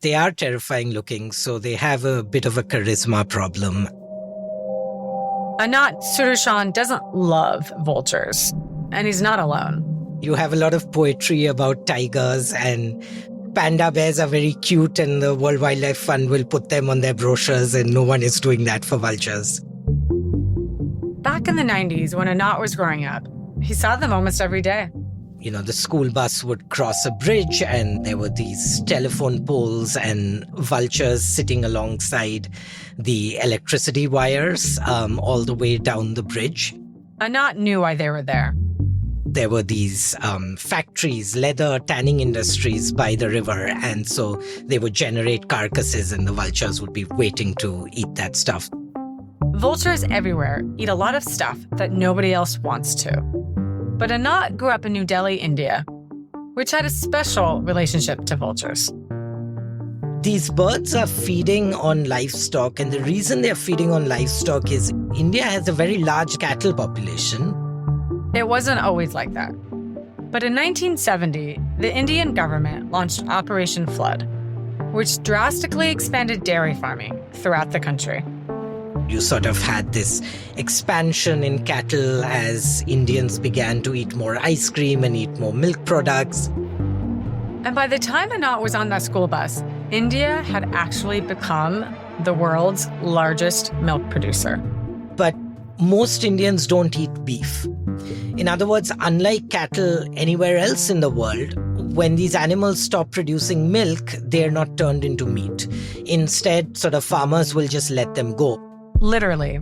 They are terrifying looking, so they have a bit of a charisma problem. Anat Sudarshan doesn't love vultures, and he's not alone. You have a lot of poetry about tigers, and panda bears are very cute, and the World Wildlife Fund will put them on their brochures, and no one is doing that for vultures. Back in the 90s, when Anat was growing up, he saw them almost every day. The school bus would cross a bridge and there were these telephone poles and vultures sitting alongside the electricity wires all the way down the bridge. Anat knew why they were there. There were these factories, leather tanning industries by the river, and so they would generate carcasses and the vultures would be waiting to eat that stuff. Vultures everywhere eat a lot of stuff that nobody else wants to. But Anat grew up in New Delhi, India, which had a special relationship to vultures. These birds are feeding on livestock, and the reason they're feeding on livestock is India has a very large cattle population. It wasn't always like that. But in 1970, the Indian government launched Operation Flood, which drastically expanded dairy farming throughout the country. You sort of had this expansion in cattle as Indians began to eat more ice cream and eat more milk products. And by the time Anat was on that school bus, India had actually become the world's largest milk producer. But most Indians don't eat beef. In other words, unlike cattle anywhere else in the world, when these animals stop producing milk, they're not turned into meat. Instead, sort of farmers will just let them go. Literally,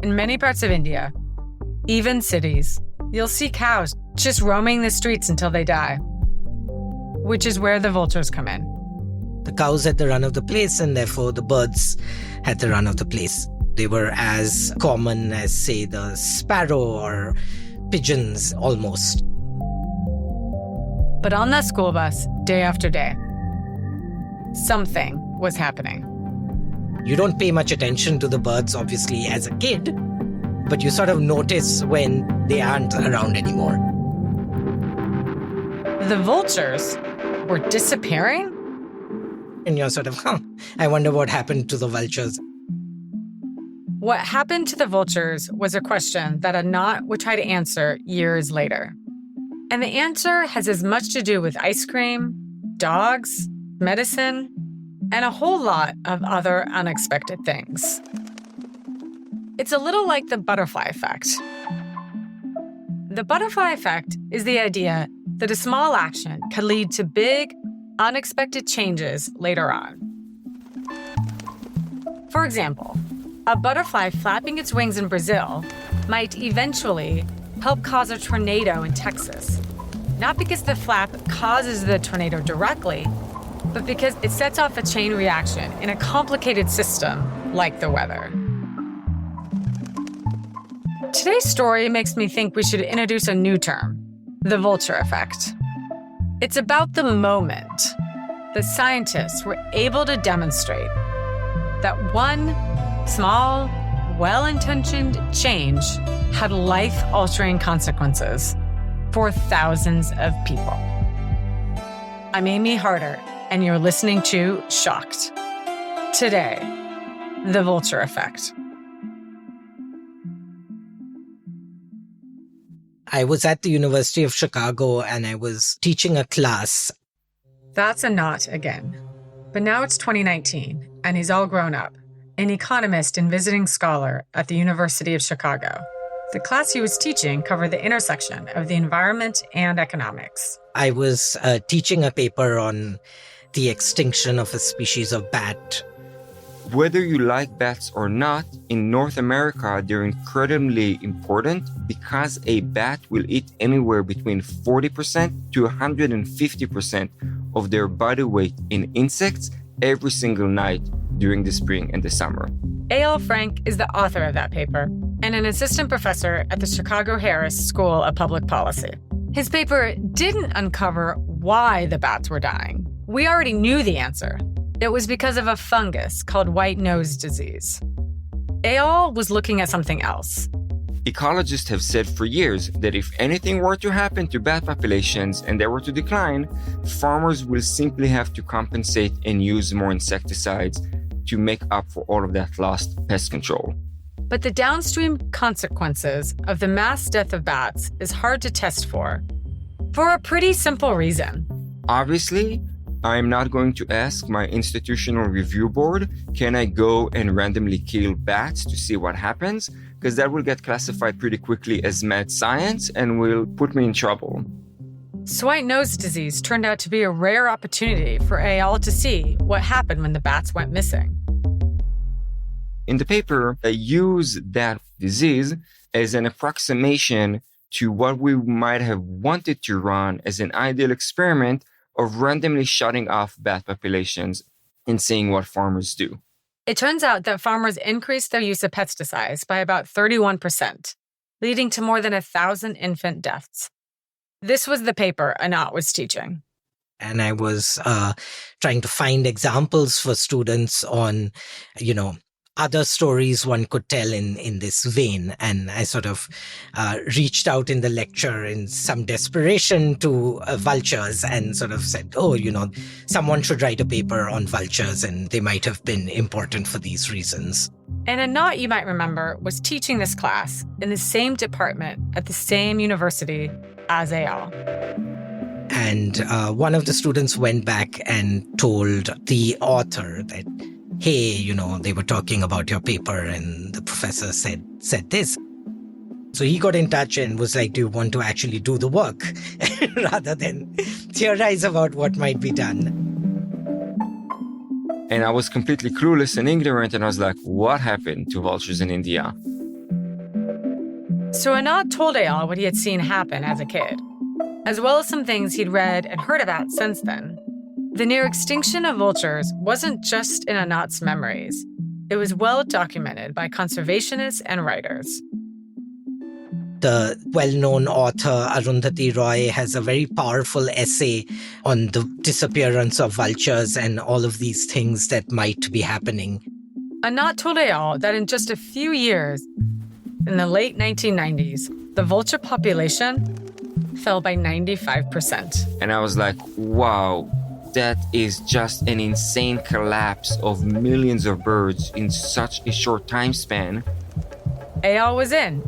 in many parts of India, even cities, you'll see cows just roaming the streets until they die, which is where the vultures come in. The cows had the run of the place, and therefore the birds had the run of the place. They were as common as, say, the sparrow or pigeons, almost. But on that school bus, day after day, something was happening. You don't pay much attention to the birds, obviously, as a kid, but you sort of notice when they aren't around anymore. The vultures were disappearing? And you're sort of, I wonder what happened to the vultures. What happened to the vultures was a question that Anat would try to answer years later. And the answer has as much to do with ice cream, dogs, medicine, and a whole lot of other unexpected things. It's a little like the butterfly effect. The butterfly effect is the idea that a small action can lead to big, unexpected changes later on. For example, a butterfly flapping its wings in Brazil might eventually help cause a tornado in Texas, not because the flap causes the tornado directly, but because it sets off a chain reaction in a complicated system like the weather. Today's story makes me think we should introduce a new term, the vulture effect. It's about the moment that scientists were able to demonstrate that one small, well-intentioned change had life-altering consequences for thousands of people. I'm Amy Harder, and you're listening to Shocked. Today, the vulture effect. I was at the University of Chicago and I was teaching a class. That's Anat again. But now it's 2019, and he's all grown up, an economist and visiting scholar at the University of Chicago. The class he was teaching covered the intersection of the environment and economics. I was teaching a paper on the extinction of a species of bat. Whether you like bats or not, in North America, they're incredibly important because a bat will eat anywhere between 40% to 150% of their body weight in insects every single night during the spring and the summer. Eyal Frank is the author of that paper and an assistant professor at the Chicago Harris School of Public Policy. His paper didn't uncover why the bats were dying. We already knew the answer. It was because of a fungus called white nose disease. Eyal was looking at something else. Ecologists have said for years that if anything were to happen to bat populations and they were to decline, farmers will simply have to compensate and use more insecticides to make up for all of that lost pest control. But the downstream consequences of the mass death of bats is hard to test for a pretty simple reason. Obviously, I'm not going to ask my institutional review board, can I go and randomly kill bats to see what happens? Because that will get classified pretty quickly as mad science and will put me in trouble. White nose disease turned out to be a rare opportunity for Eyal to see what happened when the bats went missing. In the paper, I use that disease as an approximation to what we might have wanted to run as an ideal experiment of randomly shutting off bat populations and seeing what farmers do. It turns out that farmers increased their use of pesticides by about 31%, leading to more than 1,000 infant deaths. This was the paper Anat was teaching. And I was trying to find examples for students on, other stories one could tell in this vein. And I sort of reached out in the lecture in some desperation to vultures and sort of said, someone should write a paper on vultures and they might have been important for these reasons. And Anat, you might remember, was teaching this class in the same department at the same university as Eyal. And one of the students went back and told the author that, hey, they were talking about your paper and the professor said this. So he got in touch and was like, do you want to actually do the work rather than theorize about what might be done? And I was completely clueless and ignorant, and I was like, what happened to vultures in India? So Anat told Eyal what he had seen happen as a kid, as well as some things he'd read and heard about since then. The near extinction of vultures wasn't just in Anat's memories. It was well documented by conservationists and writers. The well-known author Arundhati Roy has a very powerful essay on the disappearance of vultures and all of these things that might be happening. Anat told Eyal that in just a few years, in the late 1990s, the vulture population fell by 95%. And I was like, wow, that is just an insane collapse of millions of birds in such a short time span. Eyal was in,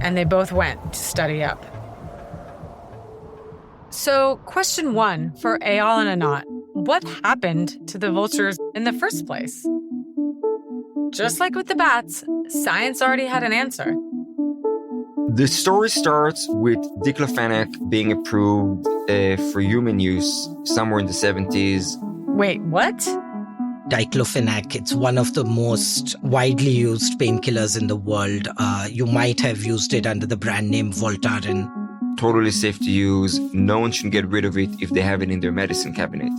and they both went to study up. So, question one for Eyal and Anat: what happened to the vultures in the first place? Just like with the bats, science already had an answer. The story starts with diclofenac being approved for human use somewhere in the 70s. Wait, what? Diclofenac, it's one of the most widely used painkillers in the world. You might have used it under the brand name Vulture. Totally safe to use. No one should get rid of it if they have it in their medicine cabinet.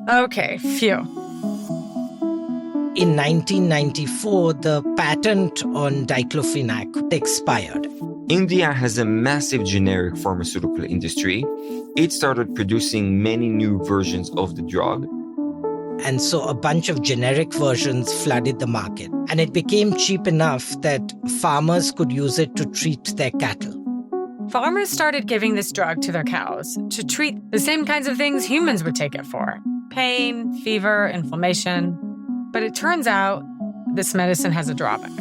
Okay, phew. In 1994, the patent on diclofenac expired. India has a massive generic pharmaceutical industry. It started producing many new versions of the drug. And so a bunch of generic versions flooded the market. And it became cheap enough that farmers could use it to treat their cattle. Farmers started giving this drug to their cows to treat the same kinds of things humans would take it for: pain, fever, inflammation. But it turns out this medicine has a drawback.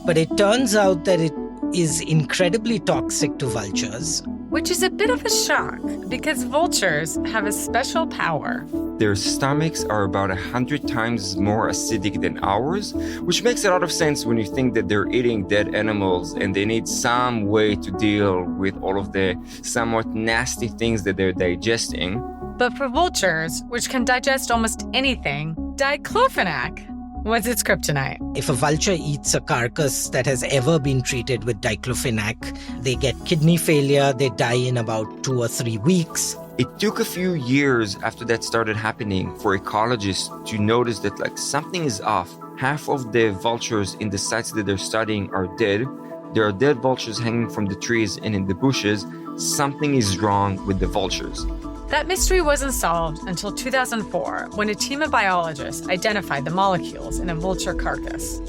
But it turns out that it is incredibly toxic to vultures. Which is a bit of a shock, because vultures have a special power. Their stomachs are about 100 times more acidic than ours, which makes a lot of sense when you think that they're eating dead animals and they need some way to deal with all of the somewhat nasty things that they're digesting. But for vultures, which can digest almost anything, diclofenac was its kryptonite. If a vulture eats a carcass that has ever been treated with diclofenac, they get kidney failure, they die in about 2 or 3 weeks. It took a few years after that started happening for ecologists to notice that something is off. Half of the vultures in the sites that they're studying are dead. There are dead vultures hanging from the trees and in the bushes. Something is wrong with the vultures. That mystery wasn't solved until 2004, when a team of biologists identified the molecules in a vulture carcass.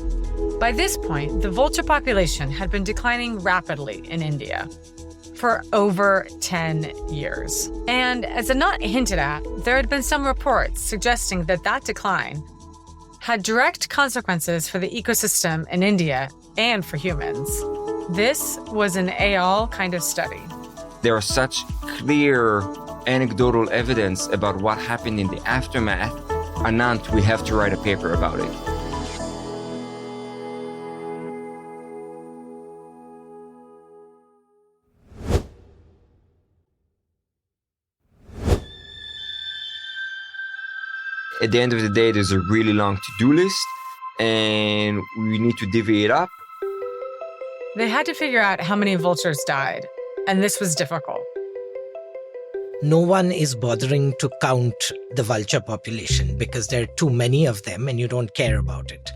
By this point, the vulture population had been declining rapidly in India for over 10 years. And as Anat hinted at, there had been some reports suggesting that that decline had direct consequences for the ecosystem in India and for humans. This was an Eyal kind of study. There are such clear anecdotal evidence about what happened in the aftermath. Anant, we have to write a paper about it. At the end of the day, there's a really long to-do list, and we need to divvy it up. They had to figure out how many vultures died, and this was difficult. No one is bothering to count the vulture population because there are too many of them and you don't care about it.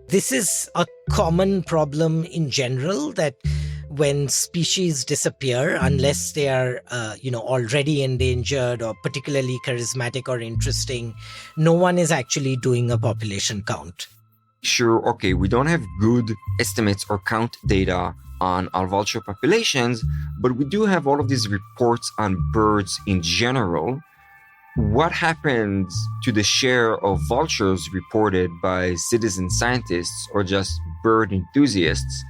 This is a common problem in general, that when species disappear, unless they are already endangered or particularly charismatic or interesting, no one is actually doing a population count. Sure, okay, we don't have good estimates or count data on our vulture populations, but we do have all of these reports on birds in general. What happens to the share of vultures reported by citizen scientists or just bird enthusiasts?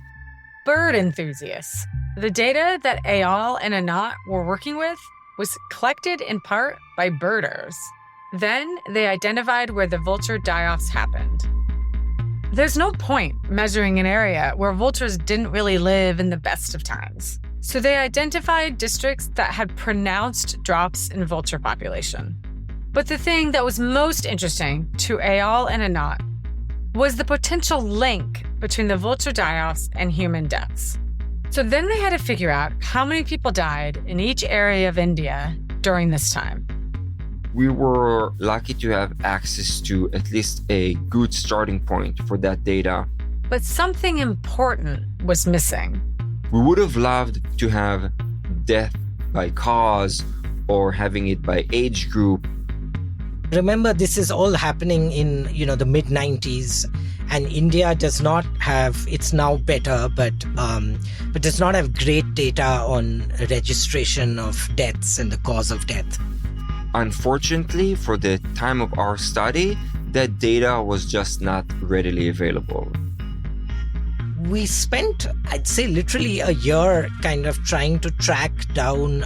Bird enthusiasts. The data that Eyal and Anat were working with was collected in part by birders. Then they identified where the vulture die-offs happened. There's no point measuring an area where vultures didn't really live in the best of times. So they identified districts that had pronounced drops in vulture population. But the thing that was most interesting to Eyal and Anat was the potential link between the vulture die-offs and human deaths. So then they had to figure out how many people died in each area of India during this time. We were lucky to have access to at least a good starting point for that data. But something important was missing. We would have loved to have death by cause or having it by age group. Remember, this is all happening in, the mid-90s, and India does not have, it's now better, but does not have great data on registration of deaths and the cause of death. Unfortunately, for the time of our study, that data was just not readily available. We spent, I'd say, literally a year kind of trying to track down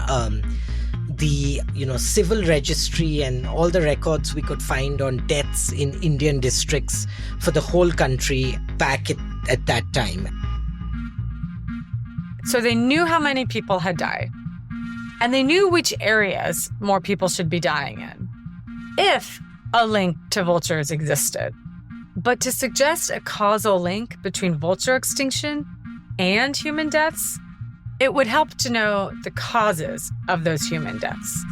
the civil registry and all the records we could find on deaths in Indian districts for the whole country back at that time. So they knew how many people had died, and they knew which areas more people should be dying in, if a link to vultures existed. But to suggest a causal link between vulture extinction and human deaths, it would help to know the causes of those human deaths.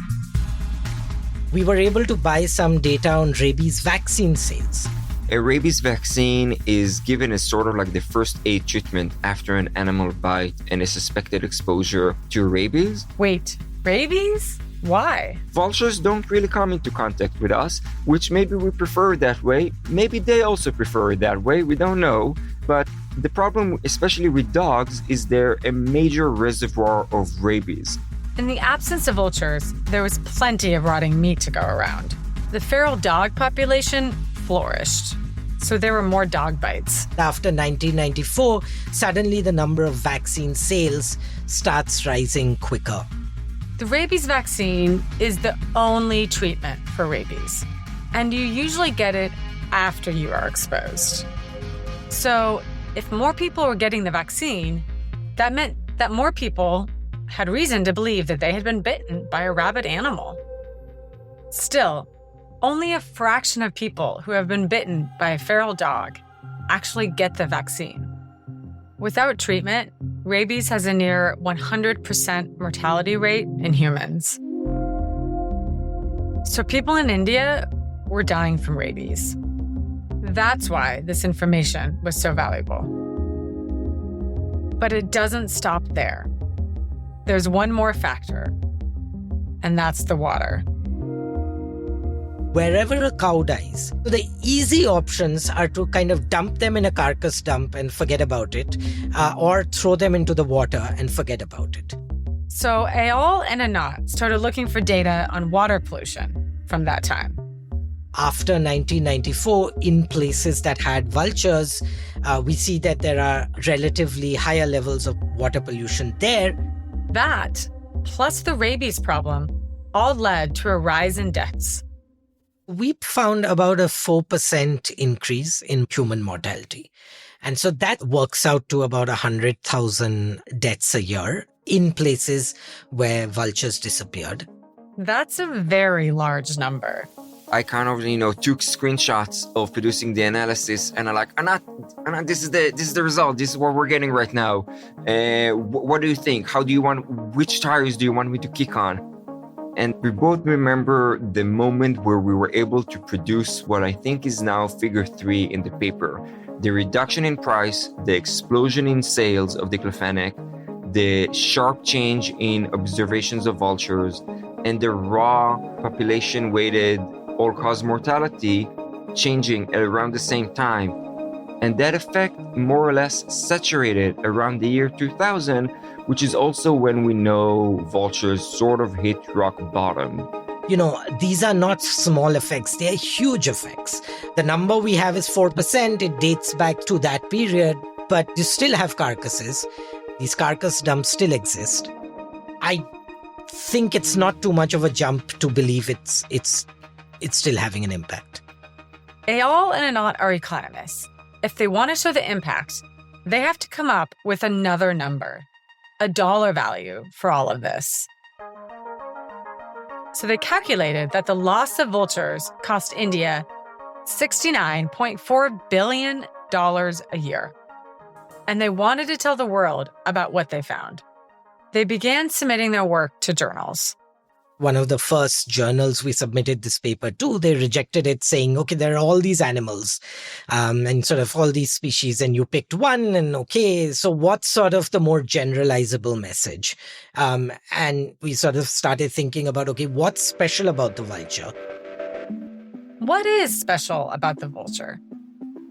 We were able to buy some data on rabies vaccine sales. A rabies vaccine is given as sort of like the first aid treatment after an animal bite and a suspected exposure to rabies. Wait, rabies? Why? Vultures don't really come into contact with us, which maybe we prefer that way. Maybe they also prefer it that way, we don't know. But the problem, especially with dogs, is they're a major reservoir of rabies. In the absence of vultures, there was plenty of rotting meat to go around. The feral dog population flourished, so there were more dog bites. After 1994, suddenly the number of vaccine sales starts rising quicker. The rabies vaccine is the only treatment for rabies, and you usually get it after you are exposed. So if more people were getting the vaccine, that meant that more people had reason to believe that they had been bitten by a rabid animal. Still, only a fraction of people who have been bitten by a feral dog actually get the vaccine. Without treatment, rabies has a near 100% mortality rate in humans. So people in India were dying from rabies. That's why this information was so valuable. But it doesn't stop there. There's one more factor, and that's the water. wherever a cow dies, the easy options are to kind of dump them in a carcass dump and forget about it, or throw them into the water and forget about it. So Eyal and Anat started looking for data on water pollution from that time. After 1994, in places that had vultures, we see that there are relatively higher levels of water pollution there. That, plus the rabies problem, all led to a rise in deaths. We found about a 4% increase in human mortality. And so that works out to about 100,000 deaths a year in places where vultures disappeared. That's a very large number. I kind of, took screenshots of producing the analysis, and I'm like, Anat, this is the result. This is what we're getting right now. What do you think? Which tires do you want me to kick on? And we both remember the moment where we were able to produce what I think is now figure 3 in the paper. The reduction in price, the explosion in sales of diclofenac, the sharp change in observations of vultures, and the raw population-weighted all-cause mortality changing at around the same time. And that effect more or less saturated around the year 2000, which is also when we know vultures sort of hit rock bottom. These are not small effects, they are huge effects. The number we have is 4%, it dates back to that period, but you still have carcasses. These carcass dumps still exist. I think it's not too much of a jump to believe it's still having an impact. Eyal and Anat are economists. If they want to show the impact, they have to come up with another number, a dollar value for all of this. So they calculated that the loss of vultures cost India $69.4 billion a year. And they wanted to tell the world about what they found. They began submitting their work to journals. One of the first journals we submitted this paper to, they rejected it saying, okay, there are all these animals and sort of all these species and you picked one and okay, so what's sort of the more generalizable message? And we sort of started thinking about, okay, what's special about the vulture? What is special about the vulture?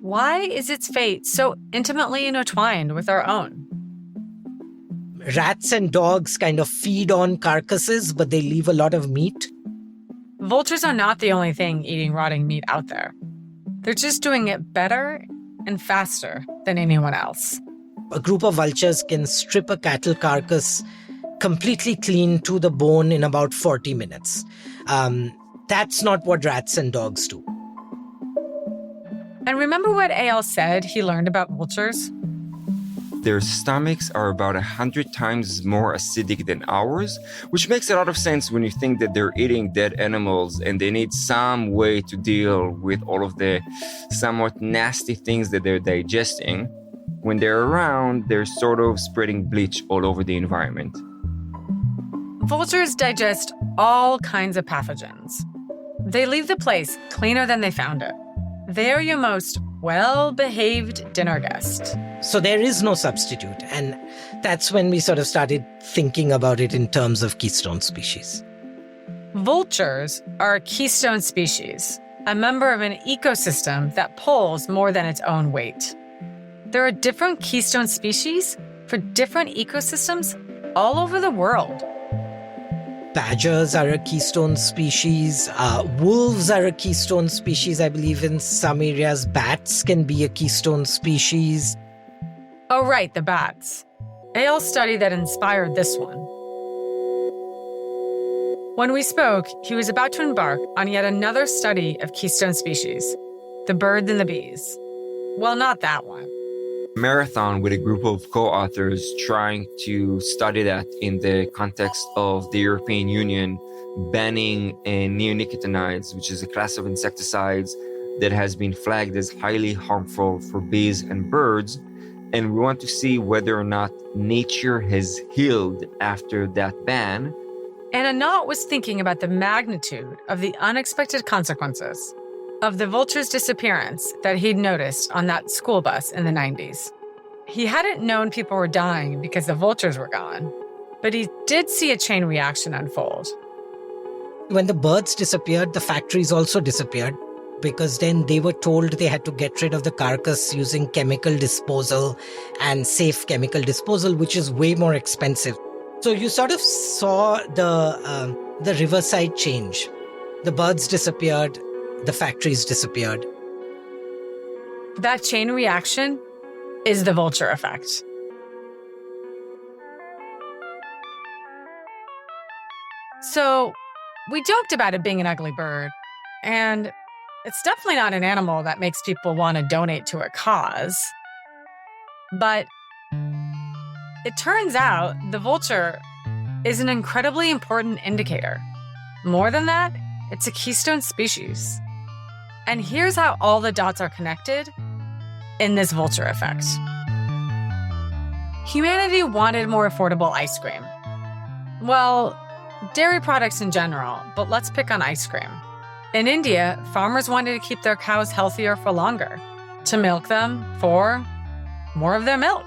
Why is its fate so intimately intertwined with our own? Rats and dogs kind of feed on carcasses, but they leave a lot of meat. Vultures are not the only thing eating rotting meat out there. They're just doing it better and faster than anyone else. A group of vultures can strip a cattle carcass completely clean to the bone in about 40 minutes. That's not what rats and dogs do. And remember what Eyal said he learned about vultures? Their stomachs are about 100 times more acidic than ours, which makes a lot of sense when you think that they're eating dead animals and they need some way to deal with all of the somewhat nasty things that they're digesting. When they're around, they're sort of spreading bleach all over the environment. Vultures digest all kinds of pathogens. They leave the place cleaner than they found it. They're your most well-behaved dinner guest. So there is no substitute. And that's when we sort of started thinking about it in terms of keystone species. Vultures are a keystone species, a member of an ecosystem that pulls more than its own weight. There are different keystone species for different ecosystems all over the world. Badgers are a keystone species. Wolves are a keystone species. I believe in some areas, bats can be a keystone species. Oh, right, the bats. Eyal's study that inspired this one. When we spoke, he was about to embark on yet another study of keystone species, the birds and the bees. Well, not that one. Marathon with a group of co-authors trying to study that in the context of the European Union banning neonicotinoids, which is a class of insecticides that has been flagged as highly harmful for bees and birds. And we want to see whether or not nature has healed after that ban. And Anat was thinking about the magnitude of the unexpected consequences of the vulture's disappearance that he'd noticed on that school bus in the 90s. He hadn't known people were dying because the vultures were gone, but he did see a chain reaction unfold. When the birds disappeared, the factories also disappeared, because then they were told they had to get rid of the carcass using chemical disposal and safe chemical disposal, which is way more expensive. So you sort of saw the riverside change. The birds disappeared, the factories disappeared. That chain reaction is the vulture effect. So we joked about it being an ugly bird, and it's definitely not an animal that makes people want to donate to a cause. But it turns out the vulture is an incredibly important indicator. More than that, it's a keystone species. And here's how all the dots are connected in this vulture effect. Humanity wanted more affordable ice cream. Well, dairy products in general, but let's pick on ice cream. In India, farmers wanted to keep their cows healthier for longer, to milk them for more of their milk.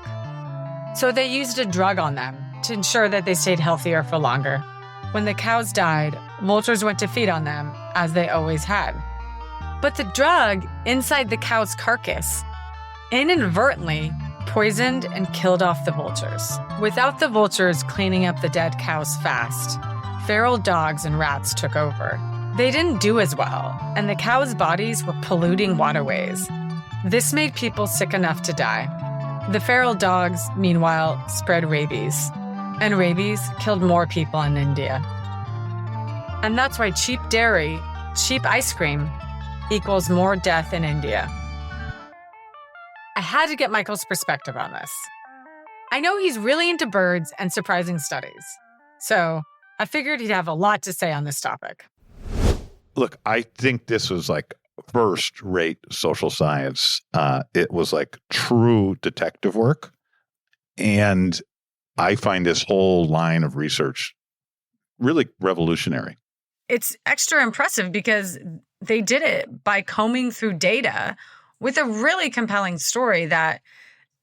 So they used a drug on them to ensure that they stayed healthier for longer. When the cows died, vultures went to feed on them, as they always had. But the drug inside the cow's carcass inadvertently poisoned and killed off the vultures. Without the vultures cleaning up the dead cows fast, feral dogs and rats took over. They didn't do as well, and the cows' bodies were polluting waterways. This made people sick enough to die. The feral dogs, meanwhile, spread rabies, and rabies killed more people in India. And that's why cheap dairy, cheap ice cream, equals more death in India. I had to get Michael's perspective on this. I know he's really into birds and surprising studies, so I figured he'd have a lot to say on this topic. Look, I think this was like first-rate social science. It was like true detective work. And I find this whole line of research really revolutionary. It's extra impressive because they did it by combing through data with a really compelling story that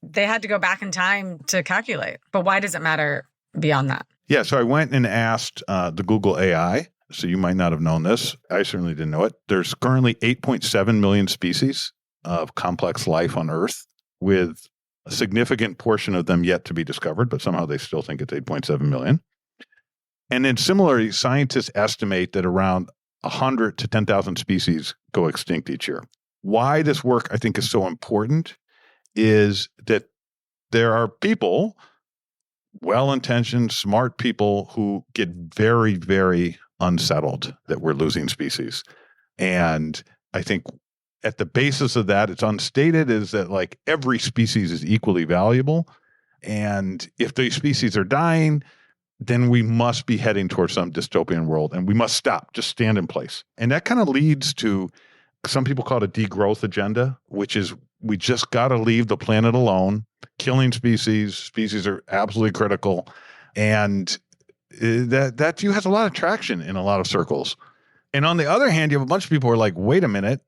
they had to go back in time to calculate. But why does it matter beyond that? Yeah, so I went and asked the Google AI. So you might not have known this. I certainly didn't know it. There's currently 8.7 million species of complex life on Earth, with a significant portion of them yet to be discovered, but somehow they still think it's 8.7 million. And then similarly, scientists estimate that around 100 to 10,000 species go extinct each year. Why this work, I think, is so important is that there are people, well-intentioned, smart people, who get very, very unsettled that we're losing species. And I think at the basis of that, it's unstated, is that like every species is equally valuable. And if these species are dying, then we must be heading towards some dystopian world, and we must stop, just stand in place. And that kind of leads to, some people call it a degrowth agenda, which is we just got to leave the planet alone. Killing species are absolutely critical. And that view has a lot of traction in a lot of circles. And on the other hand, you have a bunch of people who are like, wait a minute,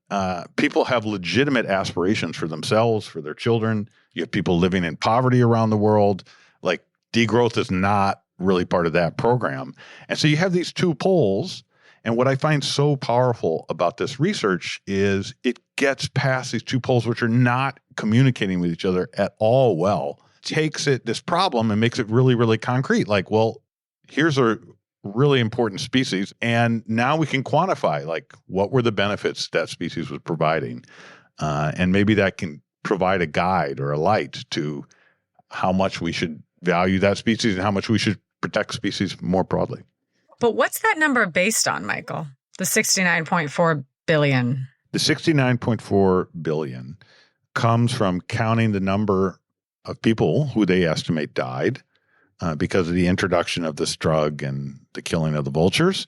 people have legitimate aspirations for themselves, for their children. You have people living in poverty around the world. Like, degrowth is not really part of that program. And so you have these two poles. And what I find so powerful about this research is it gets past these two poles, which are not communicating with each other at all well. Takes this problem and makes it really, really concrete. Like, well, here's a really important species, and now we can quantify, like, what were the benefits that species was providing. And maybe that can provide a guide or a light to how much we should value that species and how much we should protect species more broadly. But what's that number based on, Michael? The 69.4 billion. The 69.4 billion comes from counting the number of people who they estimate died because of the introduction of this drug and the killing of the vultures,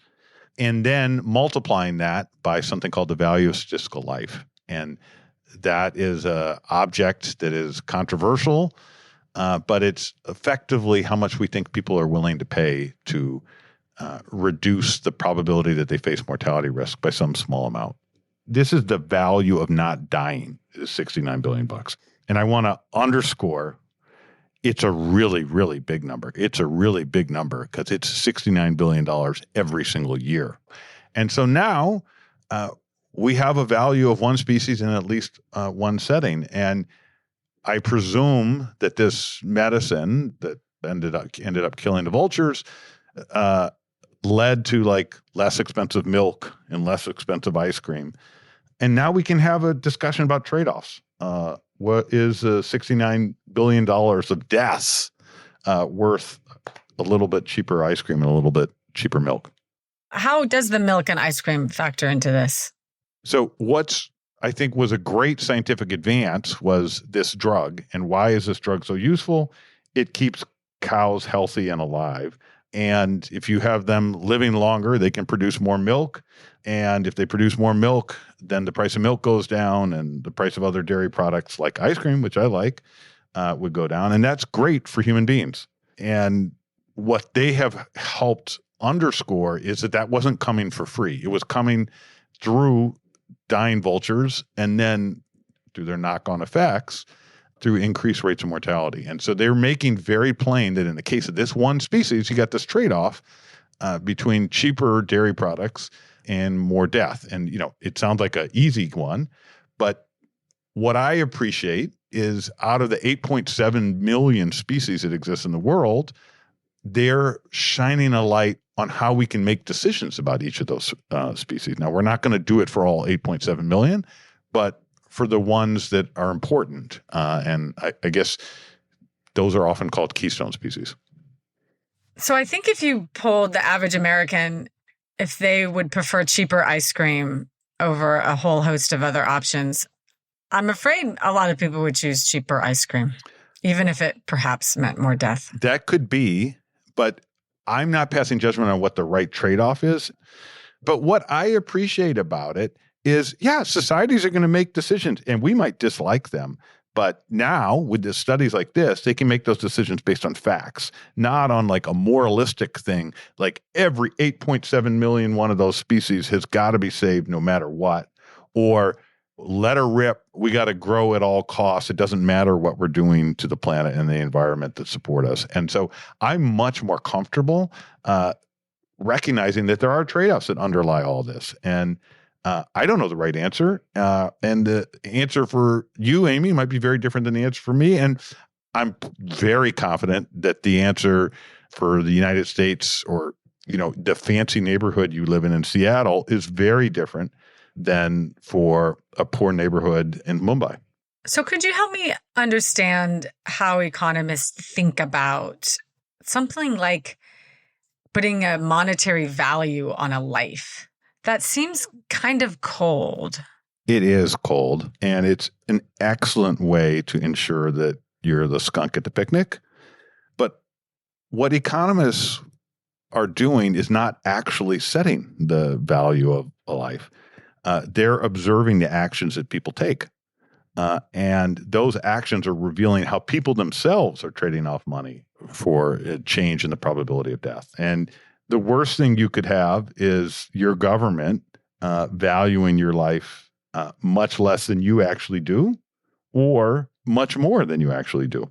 and then multiplying that by something called the value of statistical life. And that is an object that is controversial, but it's effectively how much we think people are willing to pay to reduce the probability that they face mortality risk by some small amount. This is the value of not dying, is $69 billion. And I want to underscore, it's a really, really big number. It's a really big number because it's $69 billion every single year. And so now we have a value of one species in at least one setting. And I presume that this medicine that ended up killing the vultures led to like less expensive milk and less expensive ice cream. And now we can have a discussion about trade-offs. What is $69 billion of deaths worth a little bit cheaper ice cream and a little bit cheaper milk? How does the milk and ice cream factor into this? So what's I think was a great scientific advance was this drug. And why is this drug so useful? It keeps cows healthy and alive. And if you have them living longer, they can produce more milk. And if they produce more milk, then the price of milk goes down and the price of other dairy products like ice cream, which I like, would go down. And that's great for human beings. And what they have helped underscore is that wasn't coming for free. It was coming through dying vultures and then through their knock-on effects through increased rates of mortality. And so they're making very plain that in the case of this one species, you got this trade-off between cheaper dairy products and more death. And, it sounds like an easy one, but what I appreciate is out of the 8.7 million species that exist in the world, they're shining a light on how we can make decisions about each of those species. Now, we're not going to do it for all 8.7 million, but for the ones that are important. And I guess those are often called keystone species. So I think if you polled the average American, if they would prefer cheaper ice cream over a whole host of other options, I'm afraid a lot of people would choose cheaper ice cream, even if it perhaps meant more death. That could be, but I'm not passing judgment on what the right trade-off is. But what I appreciate about it is, societies are going to make decisions and we might dislike them. But now with the studies like this, they can make those decisions based on facts, not on like a moralistic thing. Like every 8.7 million one of those species has got to be saved no matter what. Or let her rip. We got to grow at all costs. It doesn't matter what we're doing to the planet and the environment that support us. And so I'm much more comfortable recognizing that there are trade-offs that underlie all this. And I don't know the right answer. And the answer for you, Amy, might be very different than the answer for me. And I'm very confident that the answer for the United States or, the fancy neighborhood you live in Seattle is very different than for a poor neighborhood in Mumbai. So could you help me understand how economists think about something like putting a monetary value on a life? That seems kind of cold. It is cold, and it's an excellent way to ensure that you're the skunk at the picnic. But what economists are doing is not actually setting the value of a life. They're observing the actions that people take. And those actions are revealing how people themselves are trading off money for a change in the probability of death. And the worst thing you could have is your government valuing your life much less than you actually do, or much more than you actually do.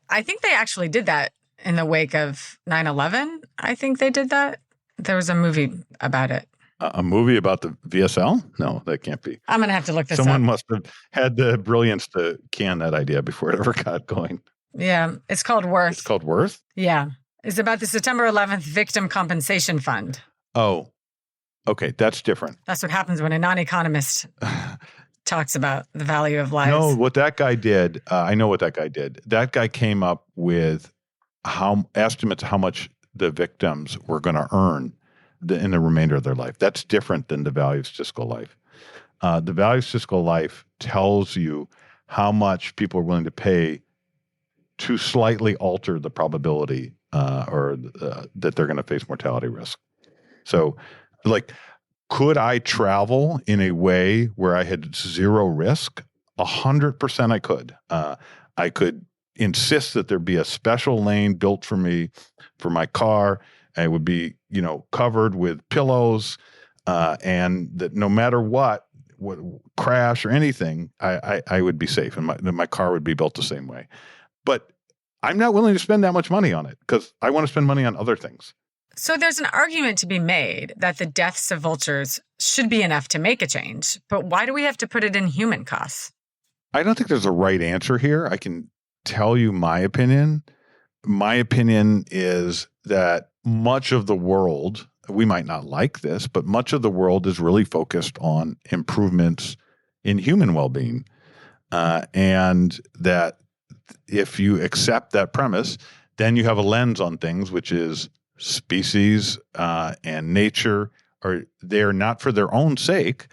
I think they actually did that in the wake of 9/11. I think they did that. There was a movie about it. A movie about the VSL? No, that can't be. I'm going to have to look this up. Someone must have had the brilliance to can that idea before it ever got going. Yeah, it's called Worth. It's called Worth? Yeah. It's about the September 11th Victim Compensation Fund. Oh, okay. That's different. That's what happens when a non-economist talks about the value of lives. No, what that guy did, I know what that guy did. That guy came up with estimates how much the victims were going to earn in the remainder of their life. That's different than the value of statistical life. The value of statistical life tells you how much people are willing to pay to slightly alter the probability that they're going to face mortality risk. So, could I travel in a way where I had zero risk? 100% I could. I could insist that there be a special lane built for me for my car. It would be, covered with pillows, and that no matter what crash or anything, I would be safe, and my car would be built the same way. But I'm not willing to spend that much money on it because I want to spend money on other things. So there's an argument to be made that the deaths of vultures should be enough to make a change, but why do we have to put it in human costs? I don't think there's a right answer here. I can tell you my opinion. My opinion is that much of the world, we might not like this, but much of the world is really focused on improvements in human well-being. And that if you accept that premise, then you have a lens on things, which is species and nature are there not for their own sake,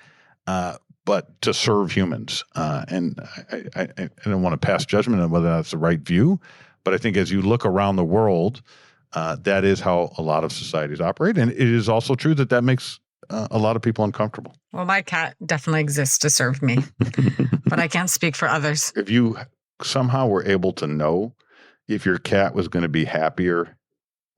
but to serve humans. And I don't want to pass judgment on whether that's the right view, but I think as you look around the world, that is how a lot of societies operate. And it is also true that makes a lot of people uncomfortable. Well, my cat definitely exists to serve me, but I can't speak for others. If you somehow were able to know if your cat was going to be happier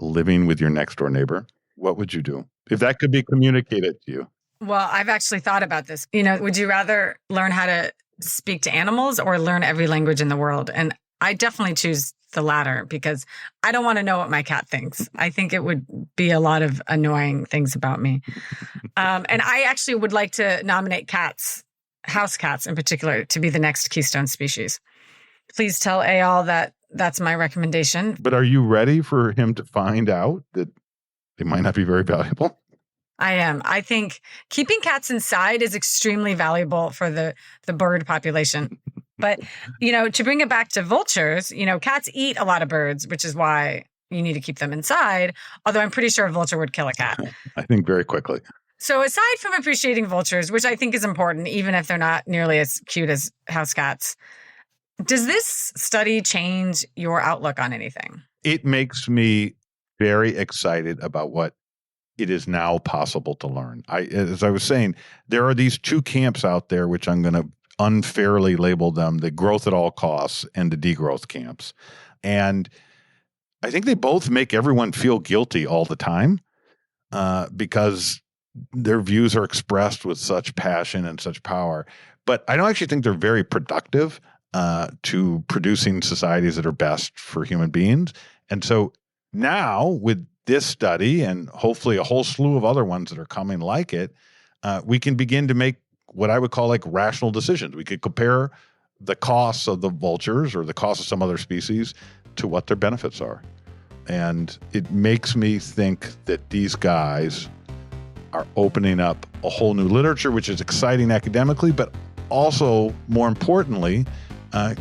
living with your next door neighbor, what would you do? If that could be communicated to you? Well, I've actually thought about this. Would you rather learn how to speak to animals or learn every language in the world? And I definitely choose the latter because I don't want to know what my cat thinks. I think it would be a lot of annoying things about me. And I actually would like to nominate cats, house cats in particular, to be the next keystone species. Please tell Eyal that that's my recommendation. But are you ready for him to find out that they might not be very valuable? I am. I think keeping cats inside is extremely valuable for the bird population. But, to bring it back to vultures, cats eat a lot of birds, which is why you need to keep them inside. Although I'm pretty sure a vulture would kill a cat. I think very quickly. So aside from appreciating vultures, which I think is important, even if they're not nearly as cute as house cats, does this study change your outlook on anything? It makes me very excited about what it is now possible to learn. As I was saying, there are these two camps out there, which I'm going to unfairly label them the growth at all costs and the degrowth camps. And I think they both make everyone feel guilty all the time because their views are expressed with such passion and such power. But I don't actually think they're very productive to producing societies that are best for human beings. And so now with this study and hopefully a whole slew of other ones that are coming like it, we can begin to make what I would call like rational decisions. We could compare the costs of the vultures or the costs of some other species to what their benefits are. And it makes me think that these guys are opening up a whole new literature, which is exciting academically, but also more importantly,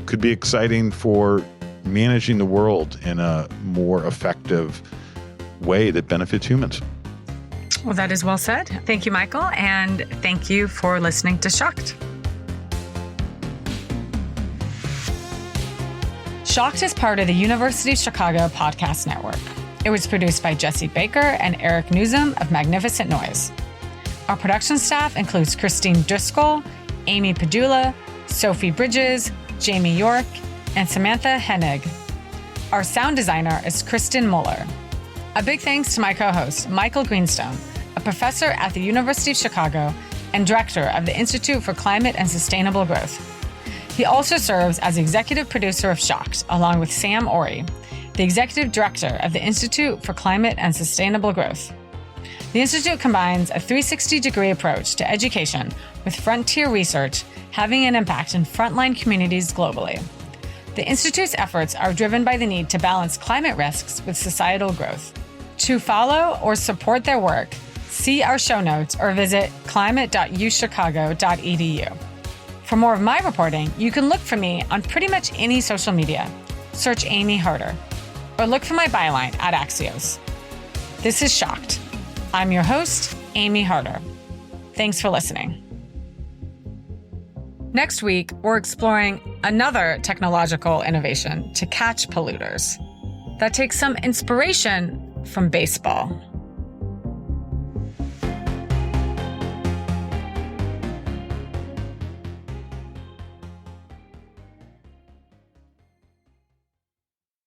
could be exciting for managing the world in a more effective way that benefits humans. Well, that is well said. Thank you, Michael. And thank you for listening to Shocked. Shocked is part of the University of Chicago podcast network. It was produced by Jesse Baker and Eric Nuzum of Magnificent Noise. Our production staff includes Christine Driscoll, Amy Pedulla, Sophie Bridges, Jamie York, and Samantha Henig. Our sound designer is Kristen Mueller. A big thanks to my co-host, Michael Greenstone, a professor at the University of Chicago and director of the Institute for Climate and Sustainable Growth. He also serves as executive producer of Shocked, along with Sam Ori, the executive director of the Institute for Climate and Sustainable Growth. The Institute combines a 360-degree approach to education with frontier research having an impact in frontline communities globally. The Institute's efforts are driven by the need to balance climate risks with societal growth. To follow or support their work, see our show notes or visit climate.uchicago.edu. For more of my reporting, you can look for me on pretty much any social media. Search Amy Harder, or look for my byline at Axios. This is Shocked. I'm your host, Amy Harder. Thanks for listening. Next week, we're exploring another technological innovation to catch polluters that takes some inspiration from baseball.